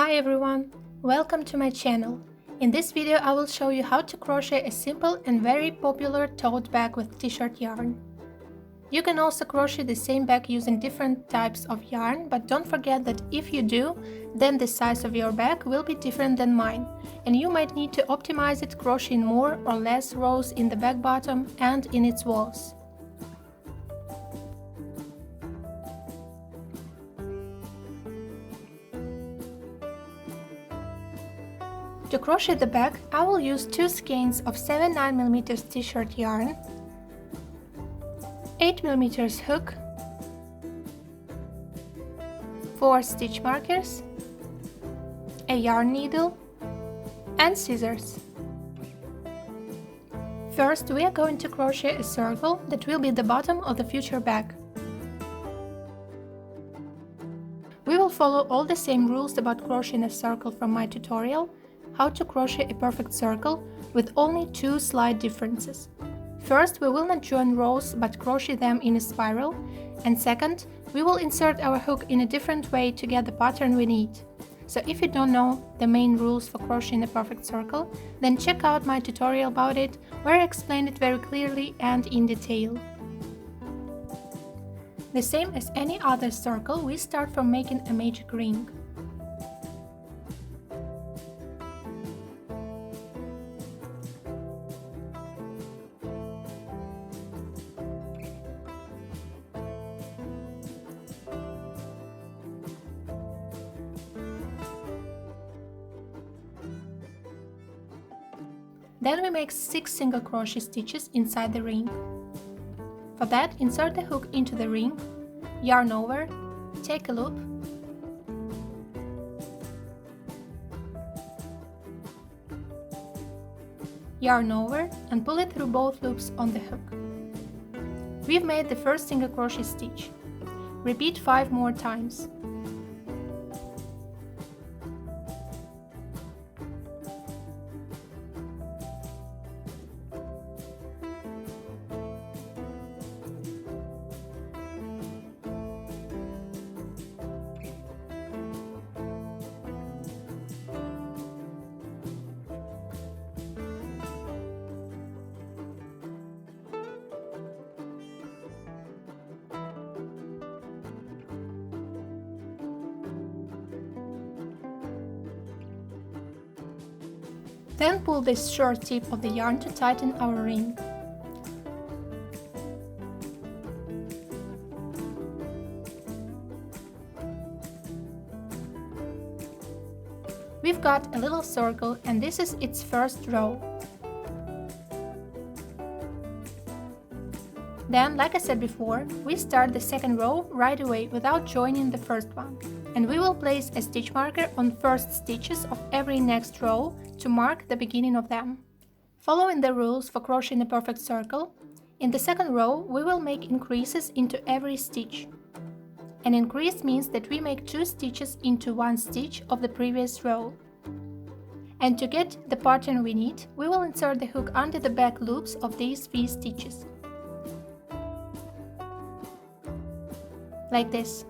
Hi everyone! Welcome to my channel. In this video I will show you how to crochet a simple and very popular tote bag with t-shirt yarn. You can also crochet the same bag using different types of yarn, but don't forget that if you do, then the size of your bag will be different than mine, and you might need to optimize it crocheting more or less rows in the bag bottom and in its walls. To crochet the bag, I will use 2 skeins of 7-9mm t-shirt yarn, 8mm hook, 4 stitch markers, a yarn needle, and scissors. First, we are going to crochet a circle that will be the bottom of the future bag. We will follow all the same rules about crocheting a circle from my tutorial, how to crochet a perfect circle, with only 2 slight differences. First, we will not join rows but crochet them in a spiral, and second, we will insert our hook in a different way to get the pattern we need. So if you don't know the main rules for crocheting a perfect circle, then check out my tutorial about it, where I explain it very clearly and in detail. The same as any other circle, we start from making a magic ring. Then we make 6 single crochet stitches inside the ring. For that, insert the hook into the ring, yarn over, take a loop, yarn over and pull it through both loops on the hook. We've made the first single crochet stitch. Repeat 5 more times. Then pull this short tip of the yarn to tighten our ring. We've got a little circle and this is its first row. Then, like I said before, we start the second row right away without joining the first one. And we will place a stitch marker on first stitches of every next row to mark the beginning of them. Following the rules for crocheting a perfect circle, in the second row we will make increases into every stitch. An increase means that we make 2 stitches into 1 stitch of the previous row. And to get the pattern we need, we will insert the hook under the back loops of these V stitches. Like this.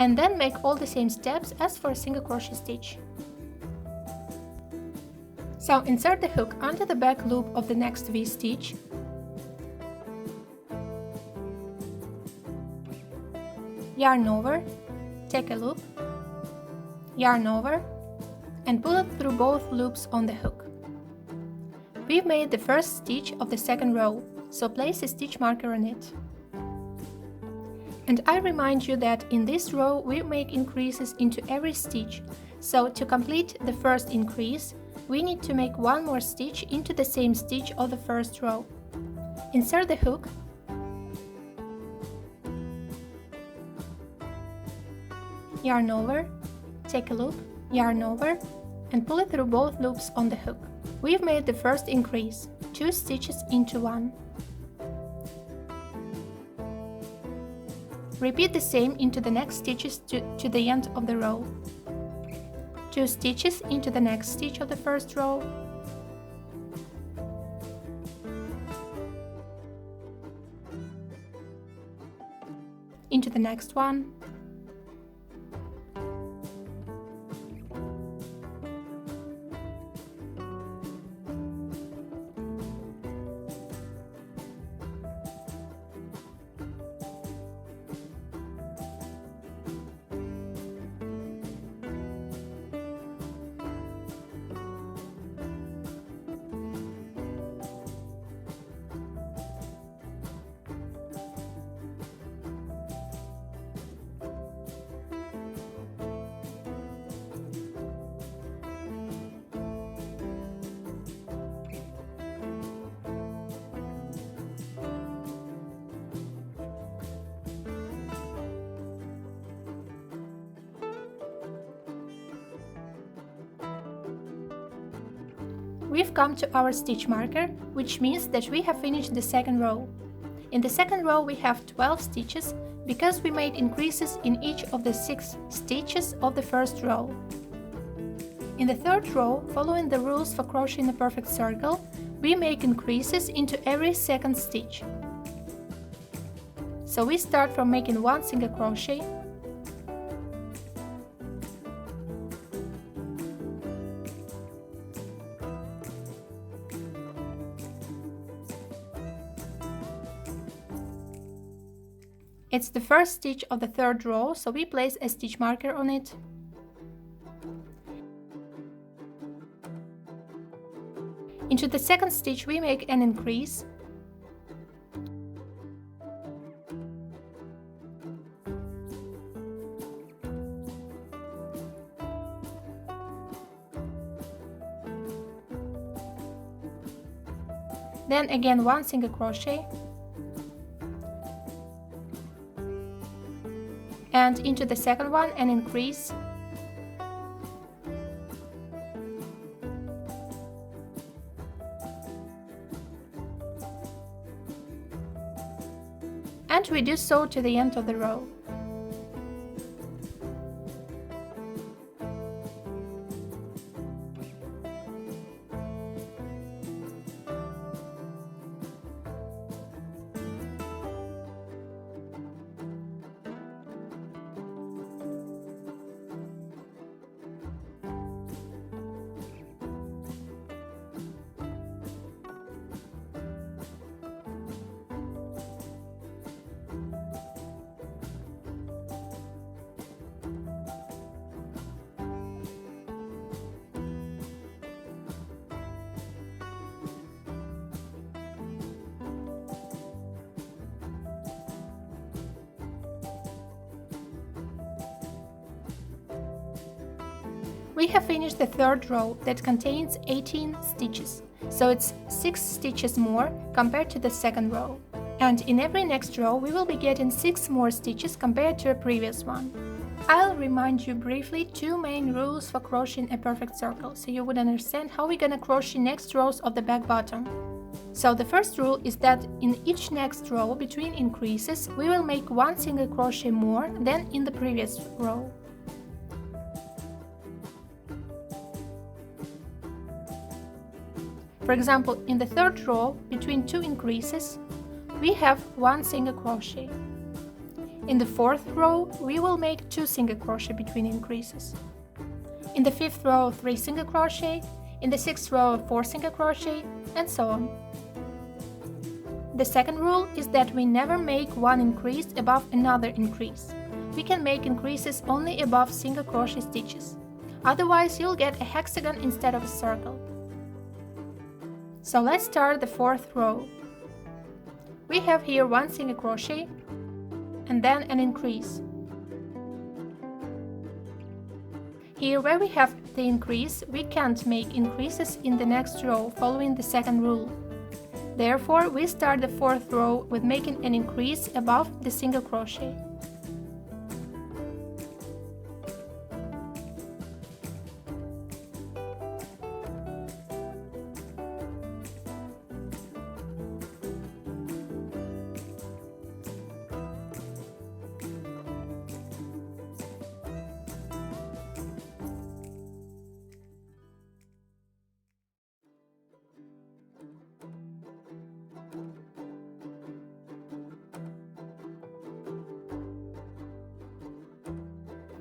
And then make all the same steps as for a single crochet stitch. So insert the hook under the back loop of the next V stitch, yarn over, take a loop, yarn over, and pull it through both loops on the hook. We've made the first stitch of the second row, so place a stitch marker on it. And I remind you that in this row we make increases into every stitch, so to complete the first increase, we need to make 1 more stitch into the same stitch of the first row. Insert the hook, yarn over, take a loop, yarn over, and pull it through both loops on the hook. We've made the first increase, 2 stitches into 1. Repeat the same into the next stitches to the end of the row. 2 stitches into the next stitch of the first row, into the next one, we've come to our stitch marker, which means that we have finished the second row. In the second row we have 12 stitches because we made increases in each of the 6 stitches of the first row. In the third row, following the rules for crocheting a perfect circle, we make increases into every second stitch. So we start from making 1 single crochet, it's the first stitch of the third row, so we place a stitch marker on it. Into the second stitch we make an increase. Then again 1 single crochet. And into the second one an increase. And we do so to the end of the row. We have finished the third row that contains 18 stitches, so it's 6 stitches more compared to the second row. And in every next row we will be getting 6 more stitches compared to a previous one. I'll remind you briefly 2 main rules for crocheting a perfect circle, so you would understand how we're gonna crochet next rows of the back bottom. So the first rule is that in each next row between increases we will make 1 single crochet more than in the previous row. For example, in the third row, between 2 increases, we have 1 single crochet. In the fourth row, we will make 2 single crochet between increases. In the fifth row, 3 single crochet. In the sixth row, 4 single crochet, and so on. The second rule is that we never make one increase above another increase. We can make increases only above single crochet stitches. Otherwise, you'll get a hexagon instead of a circle. So let's start the fourth row. We have here 1 single crochet and then an increase. Here where we have the increase, we can't make increases in the next row following the second rule. Therefore, we start the fourth row with making an increase above the single crochet.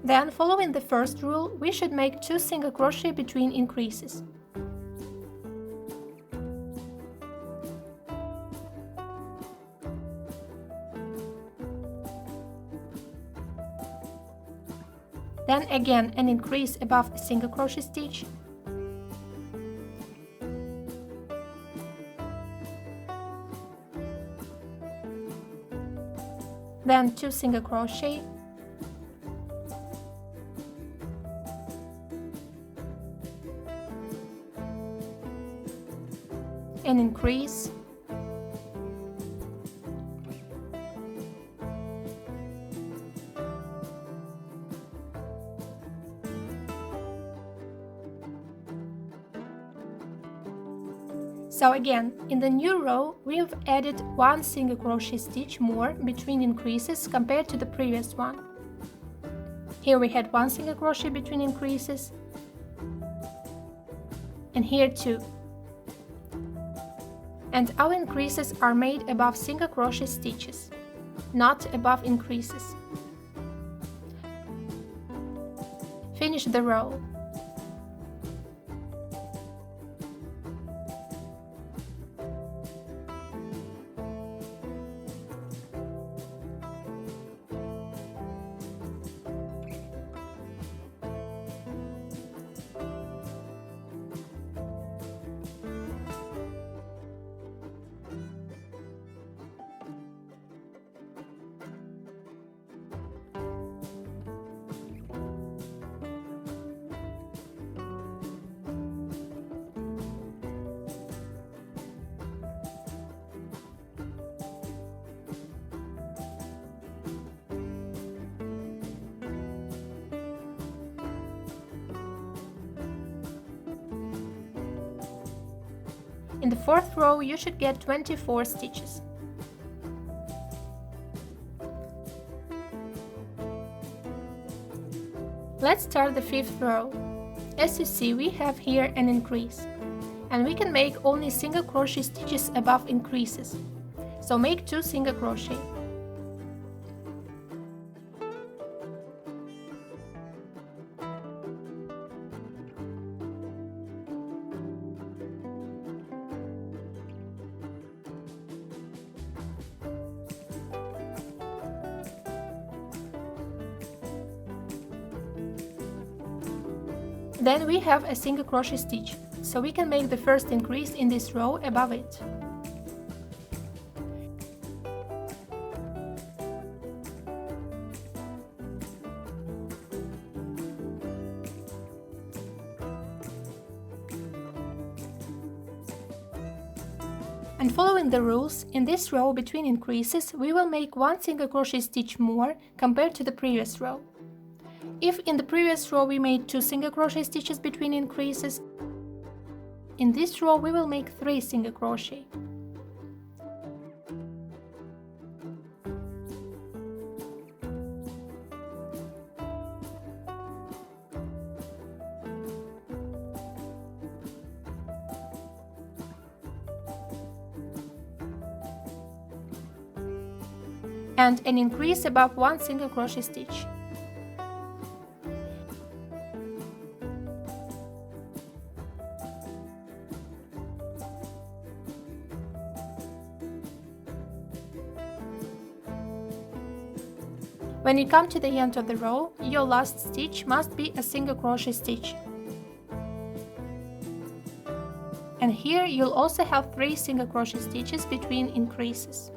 Then, following the first rule, we should make 2 single crochet between increases. Then again an increase above a single crochet stitch. Then 2 single crochet. An increase. So again, in the new row, we have added 1 single crochet stitch more between increases compared to the previous one. Here we had 1 single crochet between increases, and here 2. And our increases are made above single crochet stitches, not above increases. Finish the row. In the fourth row, you should get 24 stitches. Let's start the fifth row. As you see, we have here an increase, and we can make only single crochet stitches above increases. So make 2 single crochet. Then we have a single crochet stitch, so we can make the first increase in this row above it. And following the rules, in this row between increases, we will make 1 single crochet stitch more compared to the previous row. If in the previous row we made 2 single crochet stitches between increases, in this row we will make 3 single crochet. And an increase above 1 single crochet stitch. When you come to the end of the row, your last stitch must be a single crochet stitch. And here you'll also have 3 single crochet stitches between increases.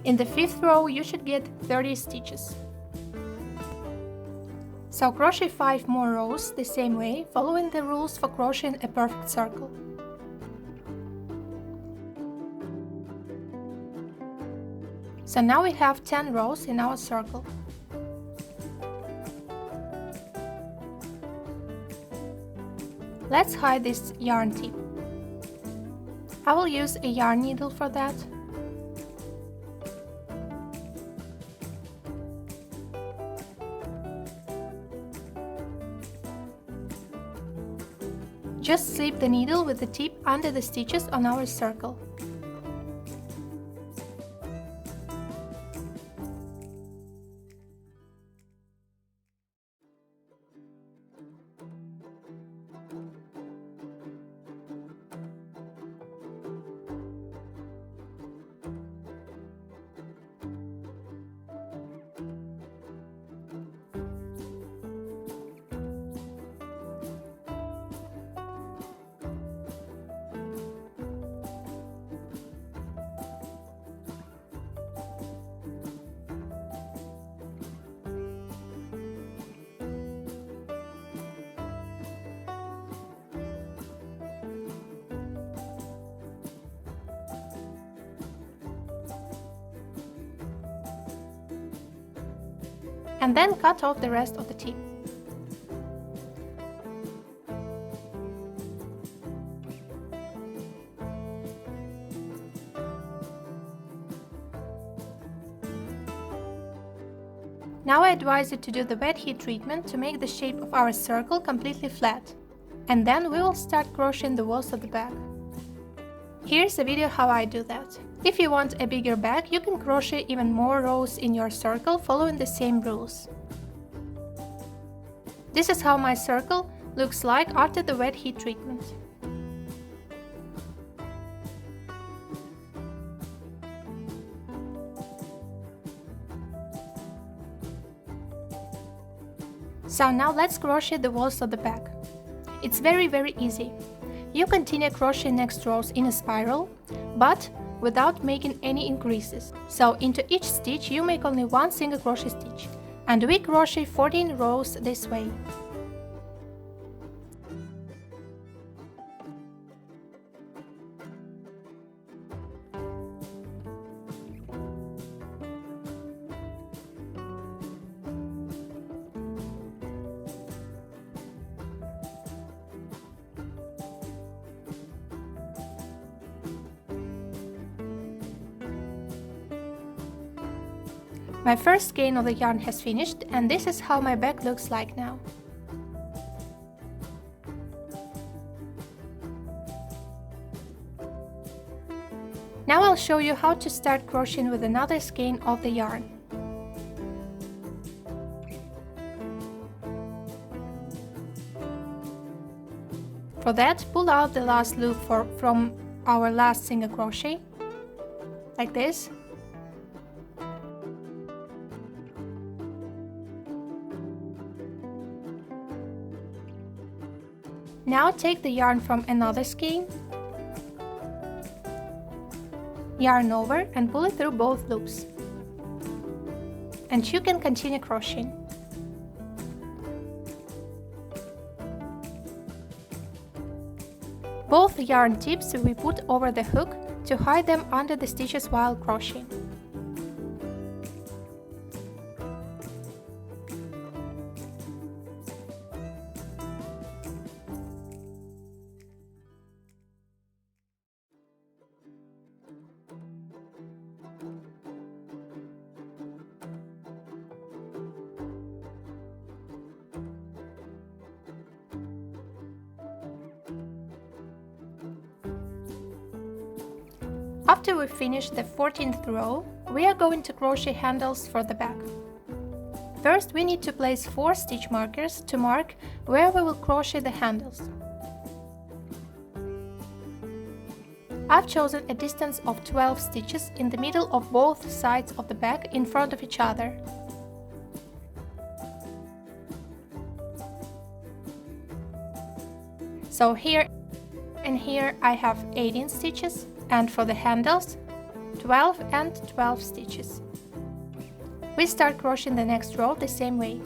In the 5th row you should get 30 stitches. So crochet 5 more rows the same way, following the rules for crocheting a perfect circle. So now we have 10 rows in our circle. Let's hide this yarn tip. I will use a yarn needle for that. Just slip the needle with the tip under the stitches on our circle. And then cut off the rest of the tip. Now I advise you to do the wet heat treatment to make the shape of our circle completely flat. And then we will start crocheting the walls of the bag. Here's a video how I do that. If you want a bigger bag, you can crochet even more rows in your circle following the same rules. This is how my circle looks like after the wet heat treatment. So now let's crochet the walls of the bag. It's very easy. You continue crocheting next rows in a spiral, but without making any increases. So into each stitch you make only one single crochet stitch, and we crochet 14 rows this way. My first skein of the yarn has finished, and this is how my bag looks like now. Now I'll show you how to start crocheting with another skein of the yarn. For that, pull out the last loop from our last single crochet, like this. Now take the yarn from another skein, yarn over and pull it through both loops. And you can continue crocheting. Both yarn tips we put over the hook to hide them under the stitches while crocheting. After we finish the 14th row, we are going to crochet handles for the bag. First, we need to place 4 stitch markers to mark where we will crochet the handles. I've chosen a distance of 12 stitches in the middle of both sides of the bag in front of each other. So here and here I have 18 stitches, and for the handles 12 and 12 stitches. We start crocheting the next row the same way.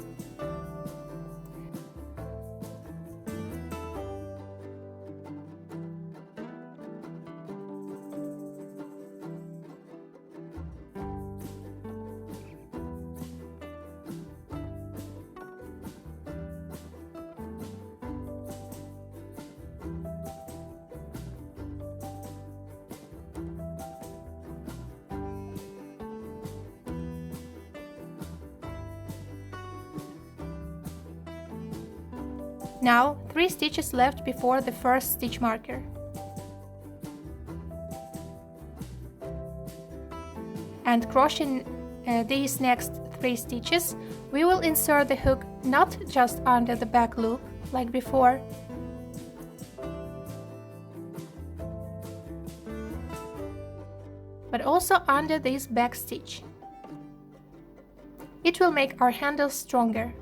Now 3 stitches left before the first stitch marker. And crocheting these next 3 stitches, we will insert the hook not just under the back loop like before, but also under this back stitch. It will make our handles stronger.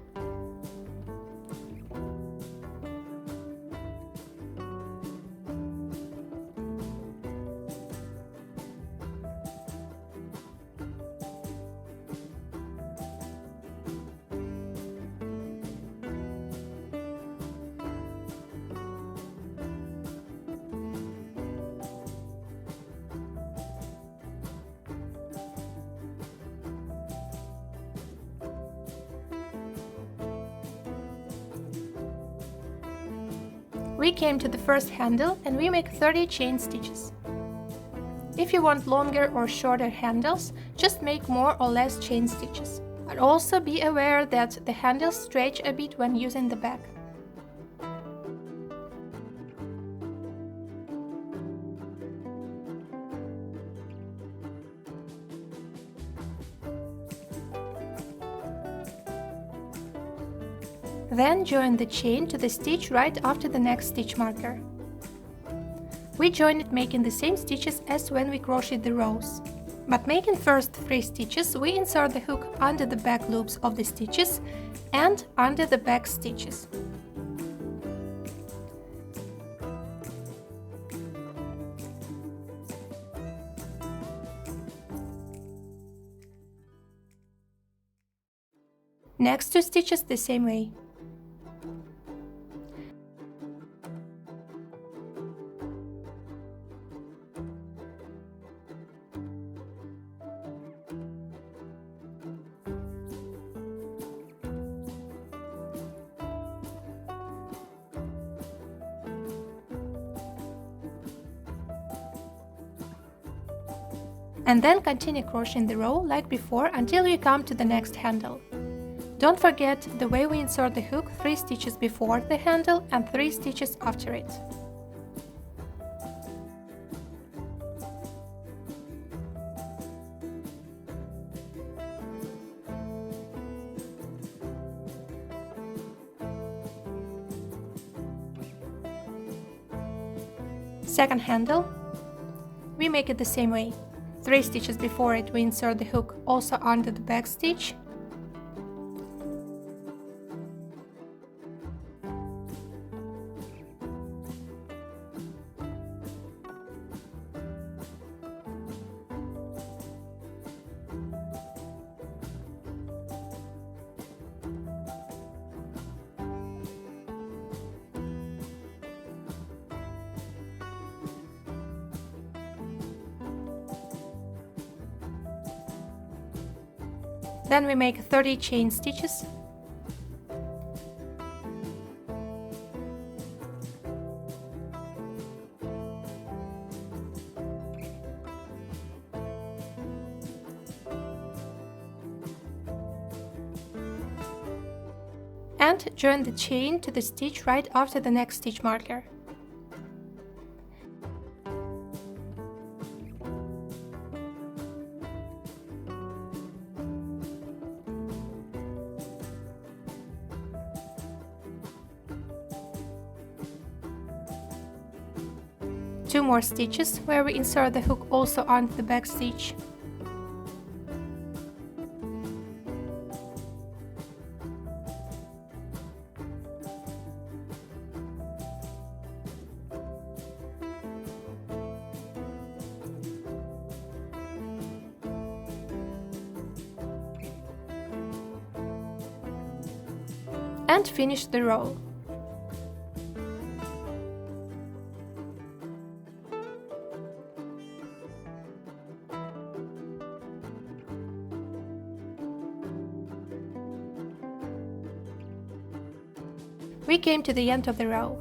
We came to the first handle and we make 30 chain stitches. If you want longer or shorter handles, just make more or less chain stitches. But also be aware that the handles stretch a bit when using the bag. Then join the chain to the stitch right after the next stitch marker. We join it making the same stitches as when we crochet the rows. But making first 3 stitches, we insert the hook under the back loops of the stitches and under the back stitches. Next 2 stitches the same way. And then continue crocheting the row like before until you come to the next handle. Don't forget the way we insert the hook 3 stitches before the handle and 3 stitches after it. Second handle, we make it the same way. 3 stitches before it, we insert the hook also under the back stitch. Then we make 30 chain stitches. And join the chain to the stitch right after the next stitch marker. Two more stitches where we insert the hook also onto the back stitch. and finish the row. We came to the end of the row.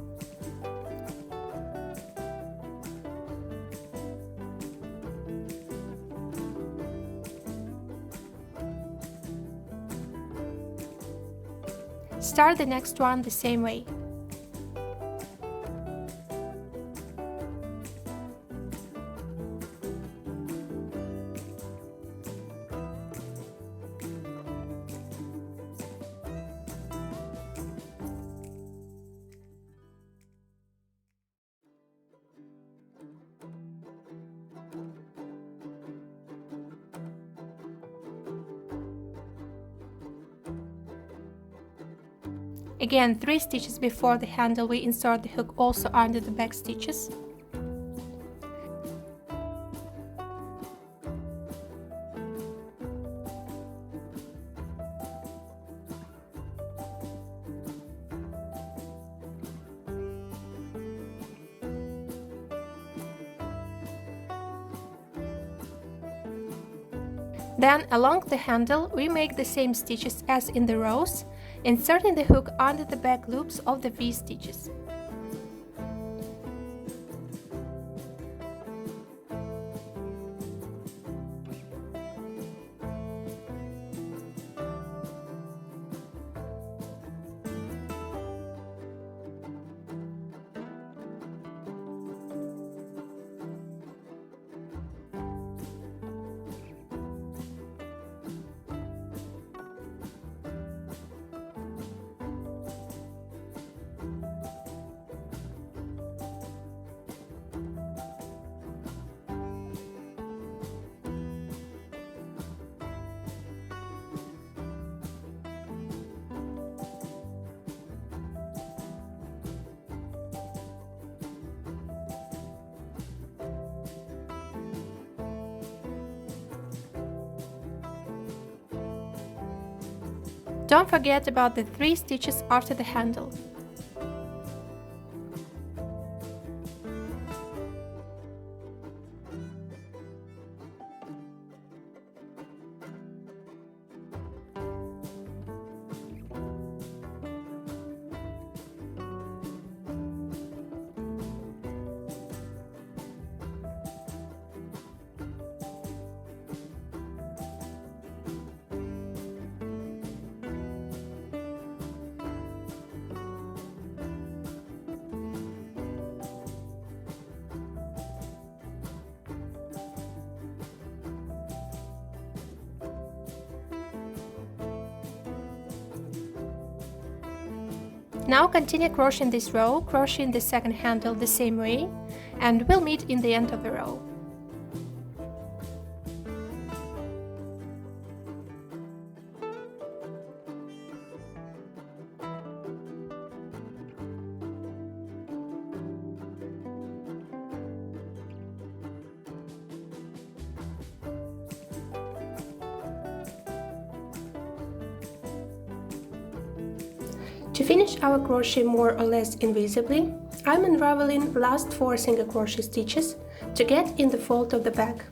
Start the next one the same way. Again, 3 stitches before the handle we insert the hook also under the back stitches. Then, along the handle, we make the same stitches as in the rows, inserting the hook under the back loops of the V stitches. Don't forget about the 3 stitches after the handle. Now continue crocheting this row, crocheting the second handle the same way, and we'll meet in the end of the row. To finish our crochet more or less invisibly, I'm unraveling last 4 single crochet stitches to get in the fold of the bag.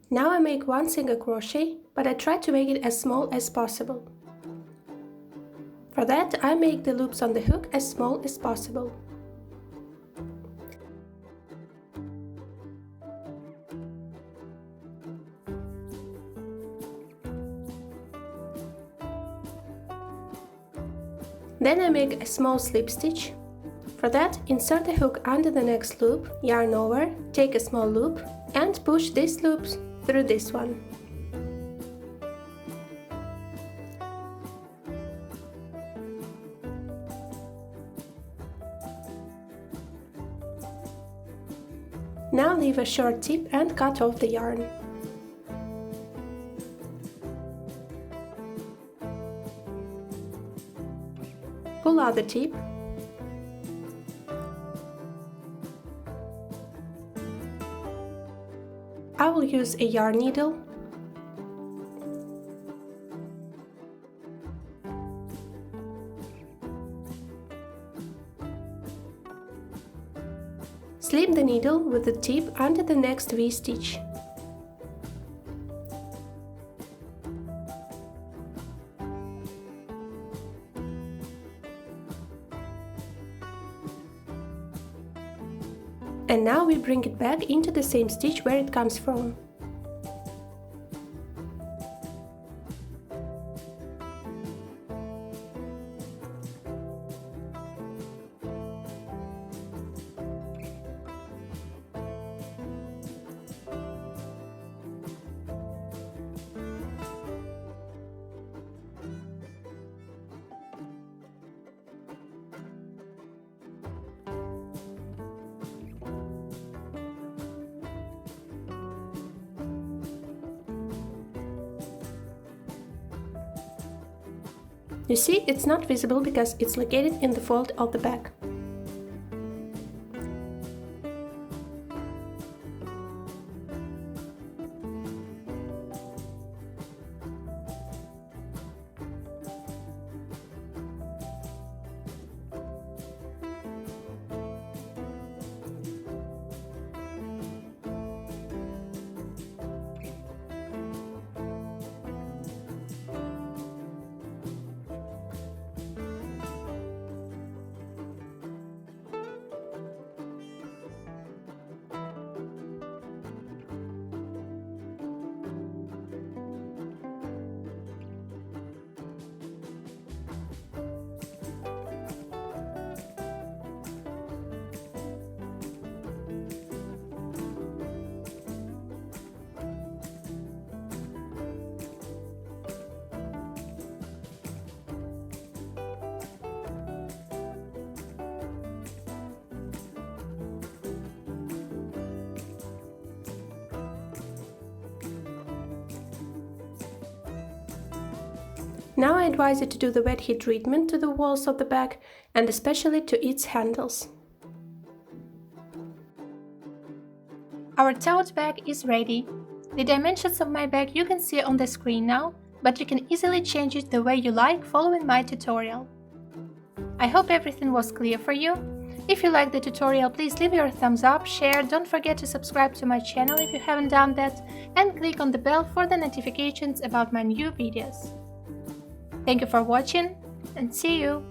Now I make 1 single crochet, but I try to make it as small as possible. For that, I make the loops on the hook as small as possible. Then I make a small slip stitch. For that, insert the hook under the next loop, yarn over, take a small loop, and push these loops through this one. Now leave a short tip and cut off the yarn. pull out the tip. I will use a yarn needle. Slip the needle with the tip under the next V-stitch. And now we bring it back into the same stitch where it comes from. You see, it's not visible because it's located in the fold of the bag. Now I advise you to do the wet heat treatment to the walls of the bag and especially to its handles. Our tote bag is ready. The dimensions of my bag you can see on the screen now, but you can easily change it the way you like following my tutorial. I hope everything was clear for you. If you liked the tutorial, please leave your thumbs up, share, don't forget to subscribe to my channel if you haven't done that, and click on the bell for the notifications about my new videos. Thank you for watching, and see you!